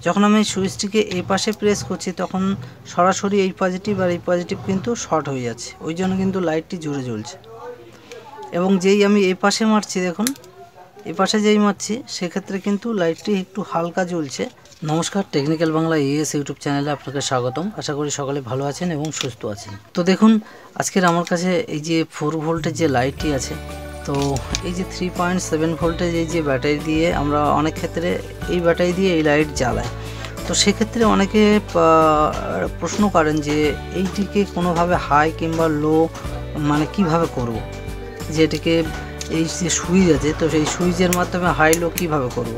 যখন আমি সুইচটিকে এই পাশে প্রেস করছি তখন সরাসরি এই পজিটিভ আর এই পজিটিভ কিন্তু শর্ট হয়ে যাচ্ছে, ওই জন্য কিন্তু লাইটটি জুড়ে জ্বলছে। এবং যেই আমি এই পাশে মারছি, দেখুন এই পাশে যেই মারছি সেক্ষেত্রে কিন্তু লাইটটি একটু হালকা জ্বলছে। নমস্কার, টেকনিক্যাল বাংলা এএস ইউটিউব চ্যানেলে আপনাকে স্বাগতম। আশা করি সকলে ভালো আছেন এবং সুস্থ আছেন। তো দেখুন, আজকের আমার কাছে এই যে 4 ভোল্টের যে লাইটটি আছে, তো এই যে 3.7 ভোল্টেজ এই যে ব্যাটারি দিয়ে আমরা অনেক ক্ষেত্রে এই ব্যাটারি দিয়ে এই লাইট জ্বালাই। তো সেক্ষেত্রে অনেকে প্রশ্ন করেন যে এইটিকে কোনোভাবে হাই কিংবা লো মানে কিভাবে করব, যে এটিকে এই যে সুইচ আছে তো সেই সুইচের মাধ্যমে হাই লো কীভাবে করব।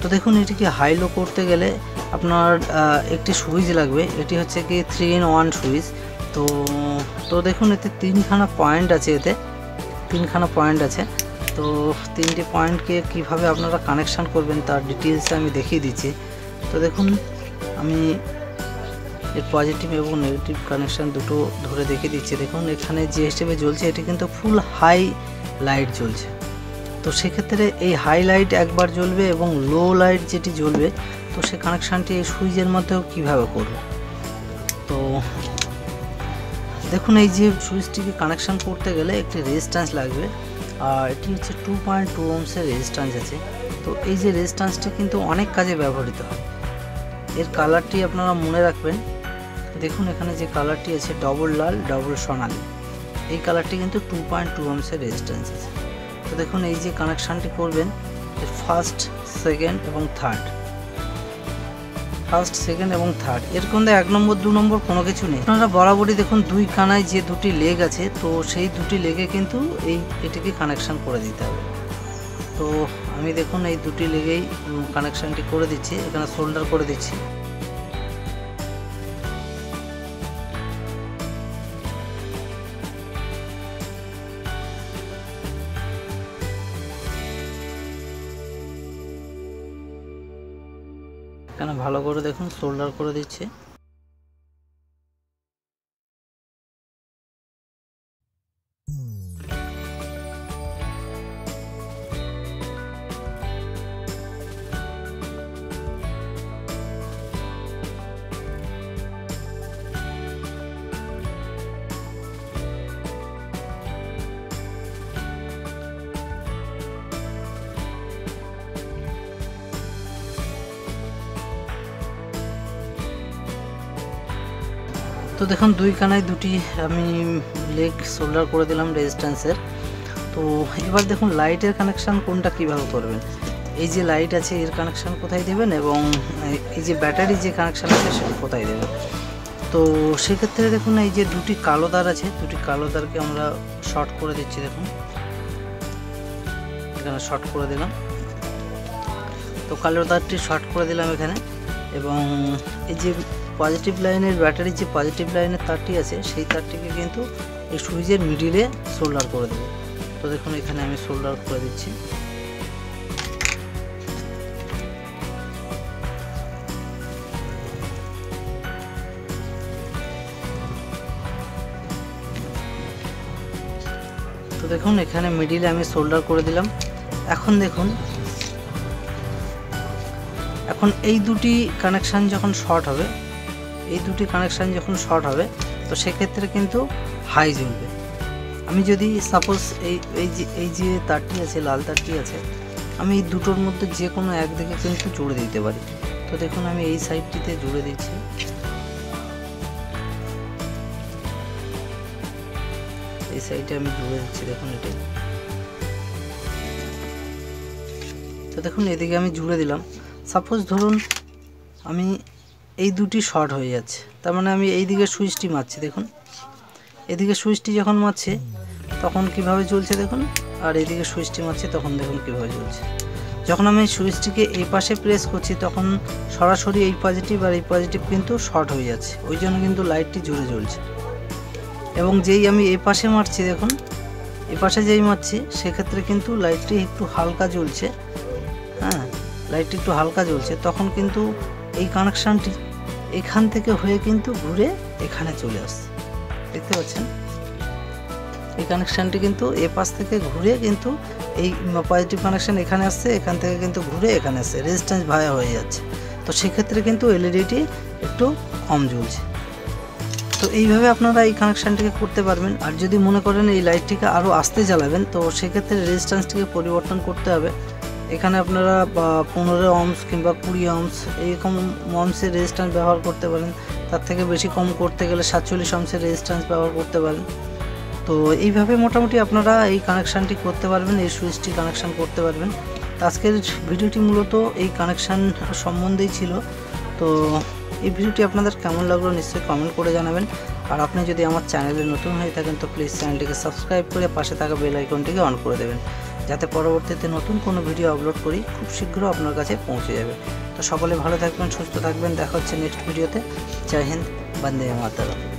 তো দেখুন, এটিকে হাই লো করতে গেলে আপনার একটি সুইচ লাগবে। এটি হচ্ছে কি 3-in-1 সুইচ। তো দেখুন, এতে 3খানা পয়েন্ট আছে, এতে 3খানা পয়েন্ট আছে। তো 3টি পয়েন্টকে কিভাবে আপনারা কানেকশান করবেন তার ডিটেলসে আমি দেখিয়ে দিচ্ছি। তো দেখুন, আমি এর পজিটিভ এবং নেগেটিভ কানেকশান দুটো ধরে দেখিয়ে দিচ্ছি। দেখুন, এখানে যে হিসেবে জ্বলছে এটি কিন্তু ফুল হাই লাইট জ্বলছে। তো সেক্ষেত্রে এই হাই লাইট একবার জ্বলবে এবং লো লাইট যেটি জ্বলবে, তো সে কানেকশানটি এই সুইচের মধ্যেও কীভাবে করব। তো দেখুন, এই যে সুইচটিকে কানেকশান করতে গেলে একটি রেজিস্ট্যান্স লাগবে, আর এটি হচ্ছে 2.2 ohmsের রেজিস্ট্যান্স আছে। তো এই যে রেজিস্ট্যান্সটি কিন্তু অনেক কাজে ব্যবহৃত হয়। এর কালারটি আপনারা মনে রাখবেন। দেখুন, এখানে যে কালারটি আছে ডবল লাল ডবল সোনালি, এই কালারটি কিন্তু 2.2 ohmsের রেজিস্ট্যান্স আছে। তো দেখুন, এই যে কানেকশানটি করবেন এর ফার্স্ট, সেকেন্ড এবং থার্ড, এর কিন্তু 1 নম্বর 2 নম্বর কোনো কিছু নেই। আপনারা বরাবরই দেখুন দুই কানায় যে দুটি লেগ আছে, তো সেই দুটি লেগে কিন্তু এটিকে কানেকশান করে দিতে হবে। তো আমি দেখুন এই দুটি লেগেই কানেকশানটি করে দিচ্ছি, এখানে সোল্ডার করে দিচ্ছি। এখানে ভালো করে দেখুন সোল্ডার করে দিচ্ছে। তো দেখুন, দুই কানায় দুটি আমি লেগ সোল্ডার করে দিলাম রেজিস্ট্যান্সের। তো এবার দেখুন লাইটের কানেকশান কোনটা কিভাবে করবেন। এই যে লাইট আছে এর কানেকশান কোথায় দেবেন এবং এই যে ব্যাটারি যে কানেকশান আছে সেটা কোথায় দেবেন। তো সেক্ষেত্রে দেখুন, এই যে দুটি কালো তার আছে, দুটি কালো তারকে আমরা শর্ট করে দিচ্ছি। দেখুন, এখানে শর্ট করে দিলাম। তো কালো তারটি শর্ট করে দিলাম এখানে, এবং এই যে পজিটিভ লাইনের ব্যাটারির যে পজিটিভ লাইনের তারটি আছে সেই তারটিকে কিন্তু এই সুইচের মিডিলে সোল্ডার করে দেবো। তো দেখুন, এখানে আমি সোল্ডার করে দিচ্ছি। তো দেখুন, এখানে মিডিলে আমি সোল্ডার করে দিলাম। এখন দেখুন, এখন এই দুটি কানেকশান যখন শর্ট হবে, তো সেক্ষেত্রে কিন্তু হাই জ্বলবে। আমি যদি সাপোজ এই যে তারটি আছে, লাল তারটি আছে, আমি এই দুটোর মধ্যে যে কোনো একদিকে কিন্তু জুড়ে দিতে পারি। তো দেখুন, আমি এই সাইডটিতে জুড়ে দিচ্ছি। এই সাইডে আমি জুড়ে দিচ্ছি, দেখুন এটা। তো দেখুন, এদিকে আমি জুড়ে দিলাম। সাপোজ ধরুন আমি এই দুটি শর্ট হয়ে যাচ্ছে, তার মানে আমি এই দিকে সুইচটি মারছি। দেখুন, এদিকে সুইচটি যখন মারছে তখন কিভাবে জ্বলছে দেখুন, আর এদিকে সুইচটি মারছে তখন দেখুন কিভাবে জ্বলছে। যখন আমি সুইচটিকে এই পাশে প্রেস করছি তখন সরাসরি এই পজিটিভ আর এই পজিটিভ কিন্তু শর্ট হয়ে যাচ্ছে, ওই জন্য কিন্তু লাইটটি জুড়ে জ্বলছে। এবং যেই আমি এই পাশে মারছি, দেখুন এই পাশে যেই মারছি সেক্ষেত্রে কিন্তু লাইটটি একটু হালকা জ্বলছে। হ্যাঁ, লাইটটি একটু হালকা জ্বলছে, তখন কিন্তু এই কানেকশানটি এখান থেকে হয়ে কিন্তু ঘুরে এখানে চলে আসছে। দেখতে পাচ্ছেন, এই কানেকশানটি কিন্তু এ পাশ থেকে ঘুরে কিন্তু এই পজিটিভ কানেকশান এখানে আসছে, এখান থেকে কিন্তু ঘুরে এখানে আসছে, রেজিস্ট্যান্স ভায়া হয়ে যাচ্ছে। তো তো সেক্ষেত্রে কিন্তু এলইডিটি একটু কম জ্বলছে। তো এইভাবে আপনারা এই কানেকশানটিকে করতে পারবেন। আর যদি মনে করেন এই লাইটটিকে আরও আস্তে জ্বালাবেন, তো সেক্ষেত্রে রেজিস্ট্যান্সটিকে পরিবর্তন করতে হবে। এখানে আপনারা 15 ohms কিংবা 20 ohms এইরকম ohmsের রেজিস্ট্যান্স ব্যবহার করতে পারেন। তার থেকে বেশি কম করতে গেলে 47 ohmsের রেজিস্ট্যান্স ব্যবহার করতে পারেন। তো এইভাবে মোটামুটি আপনারা এই কানেকশানটি করতে পারবেন, এই সুইচটি কানেকশান করতে পারবেন। আজকের ভিডিওটি মূলত এই কানেকশান সম্বন্ধেই ছিল। তো এই ভিডিওটি আপনাদের কেমন লাগলো নিশ্চয়ই কমেন্ট করে জানাবেন। আর আপনি যদি আমার চ্যানেলে নতুন হয়ে থাকেন তো প্লিজ চ্যানেলটিকে সাবস্ক্রাইব করে পাশে থাকা বেল আইকনটিকে অন করে দেবেন, যাতে পরবর্তীতে নতুন কোনো ভিডিও আপলোড করি খুব শীঘ্র আপনার কাছে পৌঁছে যাবে। তো সকলে ভালো থাকবেন, সুস্থ থাকবেন, দেখা হচ্ছে নেক্সট ভিডিওতে। জয় হিন্দ, বন্দে মাতরম।